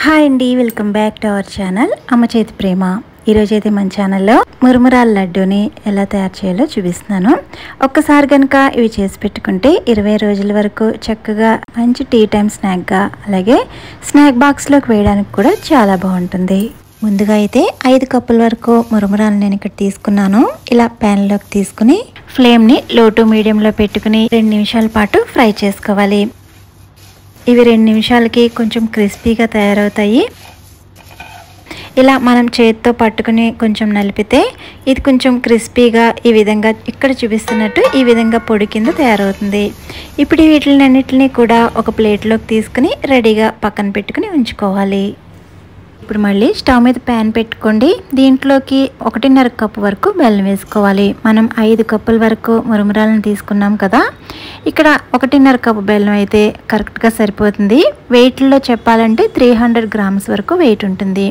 Hi అండి, welcome back to our channel అమ్మ చేతి ప్రేమ. ఈరోజైతే మన ఛానల్లో మురుమురాల లడ్డూని ఎలా తయారు చేయాలో చూపిస్తున్నాను. ఒక్కసారి కనుక ఇవి చేసి పెట్టుకుంటే 20 రోజుల వరకు చక్కగా మంచి టీ టైం స్నాక్గా, అలాగే స్నాక్ బాక్స్లోకి వేయడానికి కూడా చాలా బాగుంటుంది. ముందుగా అయితే 5 కప్పుల వరకు మురుమురాలు నేను ఇక్కడ తీసుకున్నాను. ఇలా ప్యాన్లోకి తీసుకుని ఫ్లేమ్ని లో టు మీడియంలో పెట్టుకుని 2 నిమిషాల పాటు ఫ్రై చేసుకోవాలి. ఇవి 2 నిమిషాలకి కొంచెం క్రిస్పీగా తయారవుతాయి. ఇలా మనం చేతితో పట్టుకుని కొంచెం నలిపితే ఇది కొంచెం క్రిస్పీగా ఈ విధంగా ఇక్కడ చూపిస్తున్నట్టు ఈ విధంగా పొడి కింద తయారవుతుంది. ఇప్పుడు వీటిని కూడా ఒక ప్లేట్లోకి తీసుకుని రెడీగా పక్కన పెట్టుకుని ఉంచుకోవాలి. ఇప్పుడు మళ్ళీ స్టవ్ మీద ప్యాన్ పెట్టుకోండి. దీంట్లోకి 1.5 కప్పు వరకు బెల్లం వేసుకోవాలి. మనం 5 కప్పుల వరకు మురుమురాలను తీసుకున్నాం కదా, ఇక్కడ 1.5 కప్పు బెల్లం అయితే కరెక్ట్గా సరిపోతుంది. వెయిట్లో చెప్పాలంటే 300 గ్రామ్స్ వరకు వెయిట్ ఉంటుంది.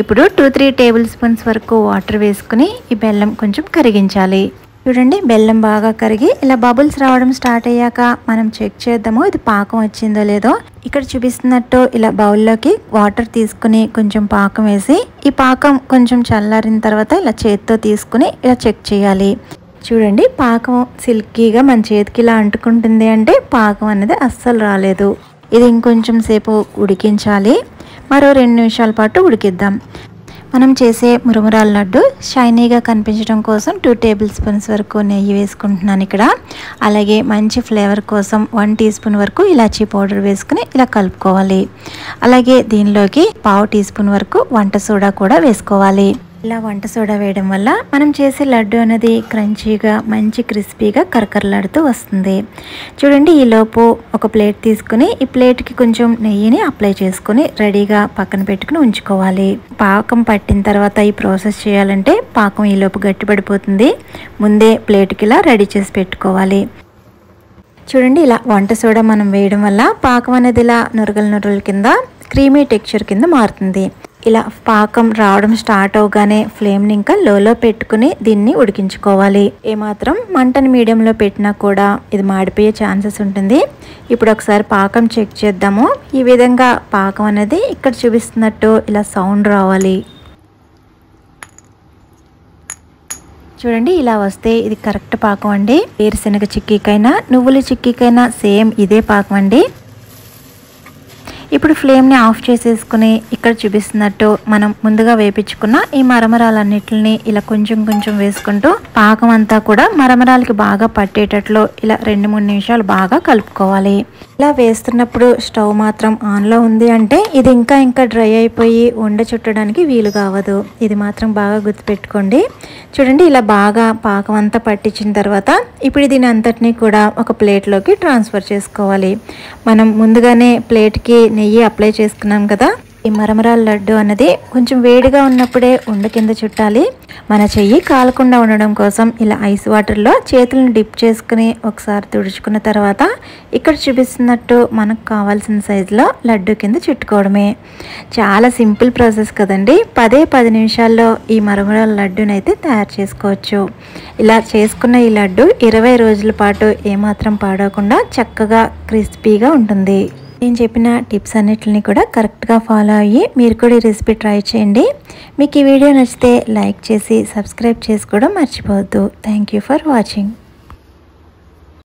ఇప్పుడు 2-3 టేబుల్ స్పూన్స్ వరకు వాటర్ వేసుకుని ఈ బెల్లం కొంచెం కరిగించాలి. చూడండి, బెల్లం బాగా కరిగి ఇలా బబుల్స్ రావడం స్టార్ట్ అయ్యాక మనం చెక్ చేద్దాము ఇది పాకం వచ్చిందో లేదో. ఇక్కడ చూపిస్తున్నట్టు ఇలా బౌల్లోకి వాటర్ తీసుకుని కొంచెం పాకం వేసి ఈ పాకం కొంచెం చల్లారిన తర్వాత ఇలా చేతితో తీసుకుని ఇలా చెక్ చేయాలి. చూడండి, పాకం సిల్కీగా మన చేతికి ఇలా అంటుకుంటుంది అంటే పాకం అనేది అస్సలు రాలేదు. ఇది ఇంకొంచెం సేపు ఉడికించాలి. మరో 2 నిమిషాల పాటు ఉడికిద్దాం. మనం చేసే మురుమురాల లడ్డు షైనీగా కనిపించడం కోసం 2 టేబుల్ స్పూన్స్ వరకు నెయ్యి వేసుకుంటున్నాను ఇక్కడ. అలాగే మంచి ఫ్లేవర్ కోసం 1 టీ స్పూన్ వరకు ఇలాచీ పౌడర్ వేసుకుని ఇలా కలుపుకోవాలి. అలాగే దీనిలోకి 1/2 టీ స్పూన్ వరకు వంట సోడా కూడా వేసుకోవాలి. ఇలా వంట సోడా వేయడం వల్ల మనం చేసే లడ్డు అనేది క్రంచీగా మంచి క్రిస్పీగా కరకరలాడుతూ వస్తుంది. చూడండి, ఈలోపు ఒక ప్లేట్ తీసుకుని ఈ ప్లేట్కి కొంచెం నెయ్యిని అప్లై చేసుకుని రెడీగా పక్కన పెట్టుకుని ఉంచుకోవాలి. పాకం పట్టిన తర్వాత ఈ ప్రాసెస్ చేయాలంటే పాకం ఈలోపు గట్టిపడిపోతుంది. ముందే ప్లేట్కి ఇలా రెడీ చేసి పెట్టుకోవాలి. చూడండి, ఇలా వంట సోడా మనం వేయడం వల్ల పాకం అనేది ఇలా నురగల కింద క్రీమీ టెక్స్చర్ కింద మారుతుంది. ఇలా పాకం రావడం స్టార్ట్ అవగానే ఫ్లేమ్ని ఇంకా లోలో పెట్టుకుని దీన్ని ఉడికించుకోవాలి. ఏమాత్రం మంటని మీడియంలో పెట్టినా కూడా ఇది మాడిపోయే ఛాన్సెస్ ఉంటుంది. ఇప్పుడు ఒకసారి పాకం చెక్ చేద్దాము. ఈ విధంగా పాకం అనేది ఇక్కడ చూపిస్తున్నట్టు ఇలా సౌండ్ రావాలి. చూడండి, ఇలా వస్తే ఇది కరెక్ట్ పాకం అండి. వేరుశనగ చిక్కీకైనా నువ్వుల చిక్కీకైనా సేమ్ ఇదే పాకం అండి. ఇప్పుడు ఫ్లేమ్ని ఆఫ్ చేసేసుకుని ఇక్కడ చూపిస్తున్నట్టు మనం ముందుగా వేపించుకున్న ఈ మరమరాలన్నిటిని ఇలా కొంచెం కొంచెం వేసుకుంటూ పాకం అంతా కూడా మరమరాలకి బాగా పట్టేటట్లు ఇలా 2-3 నిమిషాలు బాగా కలుపుకోవాలి. ఇలా వేస్తున్నప్పుడు స్టవ్ మాత్రం ఆన్లో ఉంది అంటే ఇది ఇంకా డ్రై అయిపోయి ఉండ చుట్టడానికి వీలు కావదు. ఇది మాత్రం బాగా గుర్తుపెట్టుకోండి. చూడండి, ఇలా బాగా పాకం అంతా పట్టించిన తర్వాత ఇప్పుడు దీని అంతటినీ కూడా ఒక ప్లేట్లోకి ట్రాన్స్ఫర్ చేసుకోవాలి. మనం ముందుగానే ప్లేట్కి నెయ్యి అప్లై చేసుకున్నాం కదా, ఈ మరమరాల లడ్డు అన్నది కొంచెం వేడిగా ఉన్నప్పుడే ఉండ కింద చుట్టాలి. మన చెయ్యి కాలకుండా ఉండడం కోసం ఇలా ఐస్ వాటర్లో చేతులను డిప్ చేసుకుని ఒకసారి తుడుచుకున్న తర్వాత ఇక్కడ చూపిస్తున్నట్టు మనకు కావాల్సిన సైజులో లడ్డు కింద చుట్టుకోవడమే. చాలా సింపుల్ ప్రాసెస్ కదండి. 10 నిమిషాల్లో ఈ మరమరాల లడ్డూని అయితే తయారు చేసుకోవచ్చు. ఇలా చేసుకున్న ఈ లడ్డు 20 రోజుల పాటు ఏమాత్రం పాడకుండా చక్కగా క్రిస్పీగా ఉంటుంది. నేను చెప్పిన టిప్స్ అన్నిటిని కూడా కరెక్ట్గా ఫాలో అయ్యి మీరు కూడా ఈ రెసిపీ ట్రై చేయండి. మీకు ఈ వీడియో నచ్చితే లైక్ చేసి సబ్స్క్రైబ్ చేసుకోవడం మర్చిపోవద్దు. Thank you for watching.